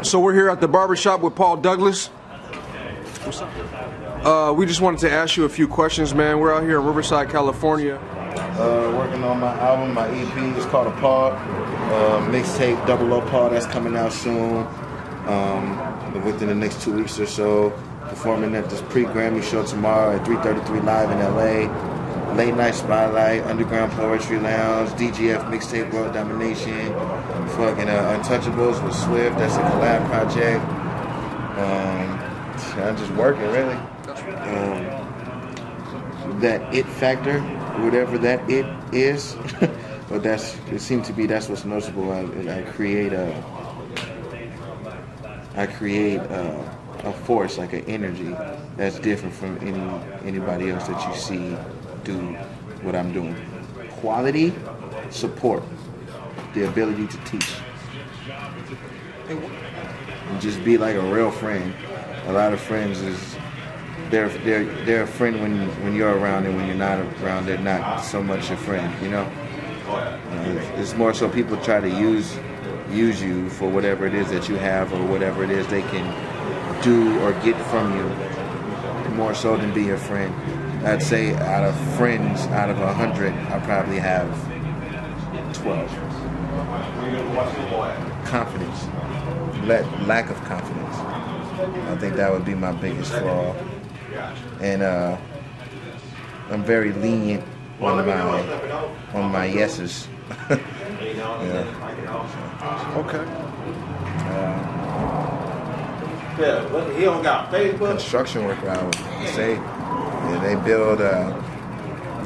So we're here at the barbershop with Paul Douglas. What's up? We just wanted to ask you a few questions, man. We're out here in Riverside, California. Working on my album, my EP. It's called Apart. Mixtape Double O Part that's coming out soon. Within the next 2 weeks or so. Performing at this pre-Grammy show tomorrow at 333 Live in LA. Late Night Spotlight, Underground Poetry Lounge, DGF Mixtape World Domination, fucking Untouchables with Swift. That's a collab project. I'm just working, really. That it factor, whatever that it is, but it seems to be that's what's noticeable. I create a force, like an energy that's different from anybody else that you see do what I'm doing. Quality, support, the ability to teach, and just be like a real friend. A lot of friends they're a friend when you're around, and when you're not around, they're not so much a friend. You know, it's more so people try to use you for whatever it is that you have or whatever it is they can do or get from you, more so than be your friend. I'd say out of friends, out of 100, I probably have 12. Confidence, lack of confidence. I think that would be my biggest flaw. And I'm very lenient on my yeses. Yeah. Okay. He don't got Facebook. Construction worker, I would say. Yeah, they build.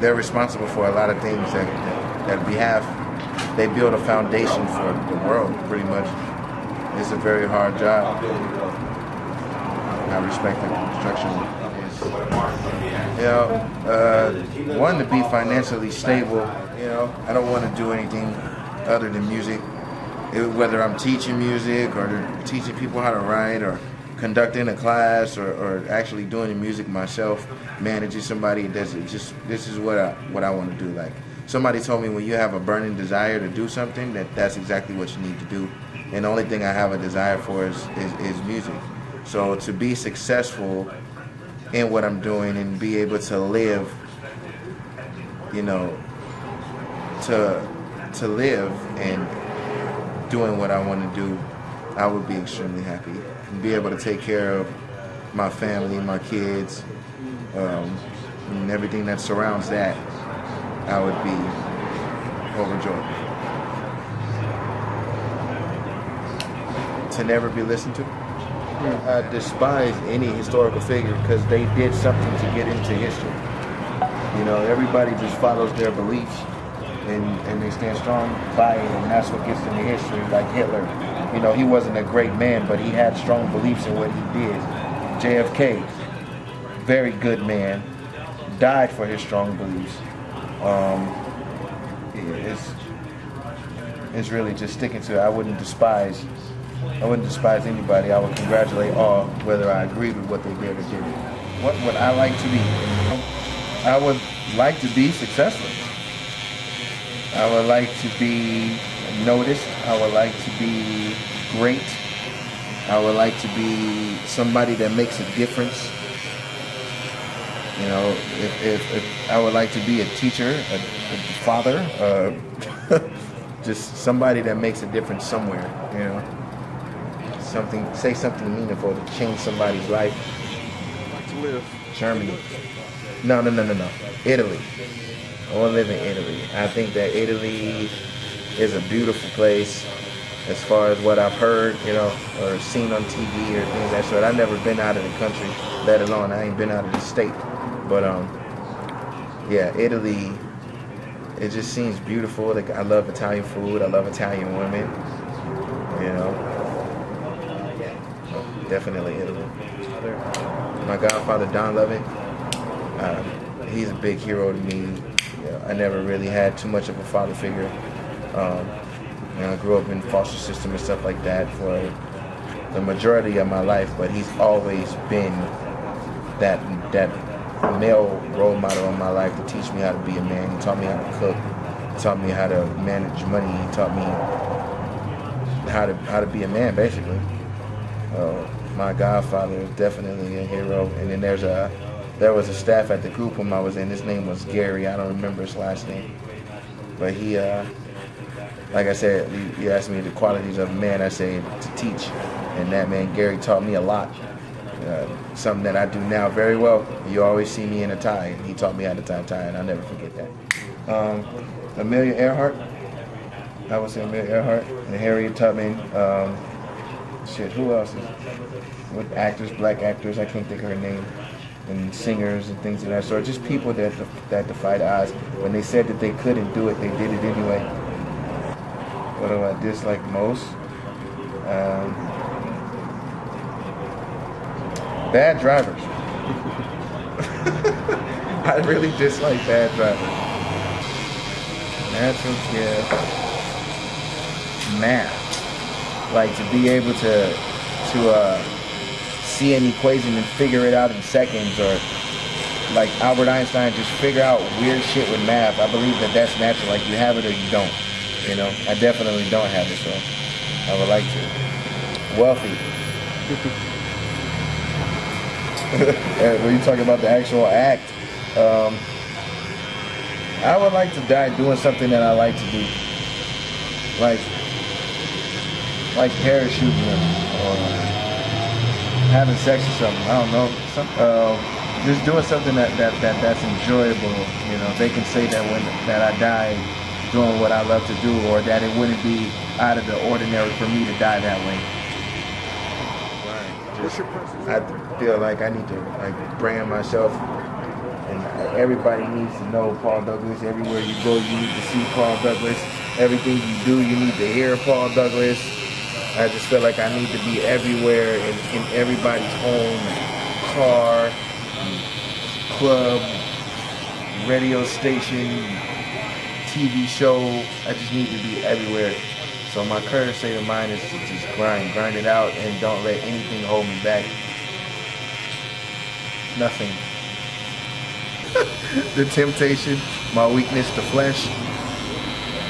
They're responsible for a lot of things that we have. They build a foundation for the world, pretty much. It's a very hard job. I respect the construction. One, to be financially stable. I don't want to do anything other than music. Whether I'm teaching music or teaching people how to write or conducting a class or actually doing the music myself, managing somebody, this is what I want to do. Like, somebody told me, when you have a burning desire to do something, that's exactly what you need to do. And the only thing I have a desire for is music. So to be successful in what I'm doing and be able to live, to live and doing what I want to do, I would be extremely happy. And be able to take care of my family, my kids, and everything that surrounds that, I would be overjoyed. To never be listened to? I despise any historical figure because they did something to get into history. Everybody just follows their beliefs and they stand strong by it, and that's what gets into history. Like Hitler, he wasn't a great man, but he had strong beliefs in what he did. JFK, very good man, died for his strong beliefs. It's really just sticking to it. I wouldn't despise anybody. I would congratulate all, whether I agreed with what they did or didn't. What would I like to be? I would like to be successful. I would like to be noticed. I would like to be great. I would like to be somebody that makes a difference. If I would like to be a teacher, a father, just somebody that makes a difference somewhere. Say something meaningful to change somebody's life. To live. Germany. No. Italy. I want to live in Italy. I think that Italy is a beautiful place as far as what I've heard, or seen on TV or things of that sort. I've never been out of the country, let alone I ain't been out of the state. But Italy, it just seems beautiful. Like, I love Italian food. I love Italian women. Definitely Italy. My godfather, Don Lovin, he's a big hero to me. I never really had too much of a father figure. I grew up in foster system and stuff like that for the majority of my life, but he's always been that male role model in my life to teach me how to be a man. He taught me how to cook. He taught me how to manage money. He taught me how to be a man, basically. My godfather is definitely a hero. And then there was a staff at the group home I was in. His name was Gary. I don't remember his last name, but he, like I said, you asked me the qualities of a man. I say to teach, and that man Gary taught me a lot. Something that I do now very well. You always see me in a tie, and he taught me how to tie a tie, and I'll never forget that. Amelia Earhart. I would say Amelia Earhart and Harriet Tubman. Who else is with actors, black actors? I can't think of her name. And singers and things of that sort. Just people that defied odds. When they said that they couldn't do it, they did it anyway. What do I dislike most? Bad drivers. I really dislike bad drivers. Natural, math. Like to be able to see an equation and figure it out in seconds, or like Albert Einstein, just figure out weird shit with math. I believe that that's natural. Like you have it or you don't. You know, I definitely don't have it, so I would like to. Wealthy. When you talk about the actual act, I would like to die doing something that I like to do, like parachuting or having sex or something. I don't know. Just doing something that's enjoyable. You know, they can say that I died doing what I love to do, or that it wouldn't be out of the ordinary for me to die that way. I feel like I need to brand myself, and everybody needs to know Paul Douglas. Everywhere you go, you need to see Paul Douglas. Everything you do, you need to hear Paul Douglas. I just feel like I need to be everywhere, in everybody's home, car, club, radio station, TV show. I just need to be everywhere. So my current state of mind is to just grind it out, and don't let anything hold me back. Nothing. The temptation, my weakness, the flesh.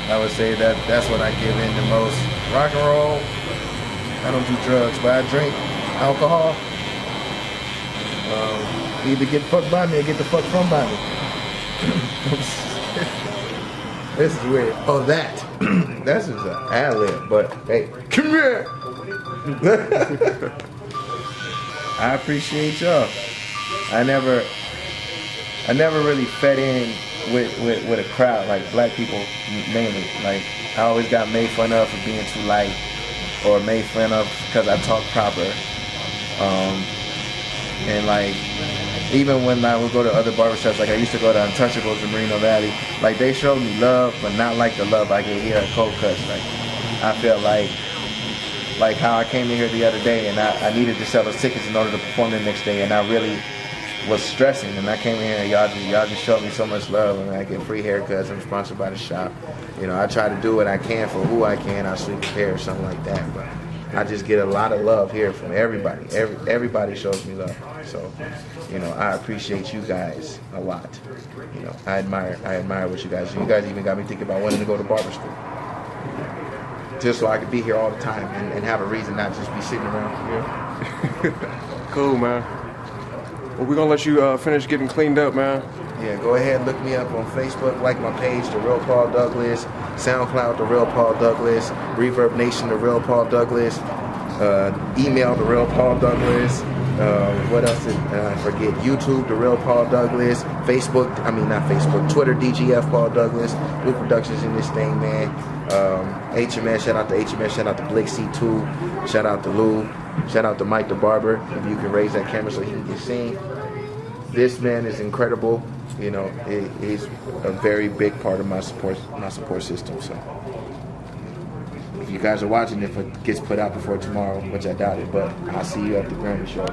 I would say that's what I give in the most. Rock and roll. I don't do drugs, but I drink alcohol. Either get fucked by me or get the fuck from by me. This is weird. Oh, that. That's just an ad-lib, but hey, come here. I appreciate y'all. I never really fed in with a crowd, like black people mainly. Like I always got made fun of for being too light, or made fun of because I talk proper. And like, even when I would go to other barbershops, like I used to go to Untouchables in Moreno Valley, like they showed me love, but not like the love I get here at Cold Cuts. Like I felt like how I came in here the other day, and I needed to sell those tickets in order to perform the next day, and I really was stressing, and I came in here and y'all just showed me so much love, and I get free haircuts. I'm sponsored by the shop. You know, I try to do what I can for who I can. I sweep the hair or something like that, but I just get a lot of love here from everybody. Everybody shows me love. So, you know, I appreciate you guys a lot. You know, I admire what you guys do. You guys even got me thinking about wanting to go to barber school, just so I could be here all the time and have a reason, not just be sitting around here. Cool, man. Well, we're gonna let you finish getting cleaned up, man. Yeah, go ahead, look me up on Facebook, like my page, The Real Paul Douglas, SoundCloud, The Real Paul Douglas, Reverb Nation, The Real Paul Douglas, email, The Real Paul Douglas, what else did I forget? YouTube, The Real Paul Douglas, Twitter, DGF Paul Douglas, Blue Productions in this thing, man. HMS, shout out to HMS, shout out to Blake C2, shout out to Lou, shout out to Mike the Barber, if you can raise that camera so he can get seen. This man is incredible. You know, he's a very big part of my support system. So, if you guys are watching, if it gets put out before tomorrow, which I doubt it, but I'll see you at the Grammy show.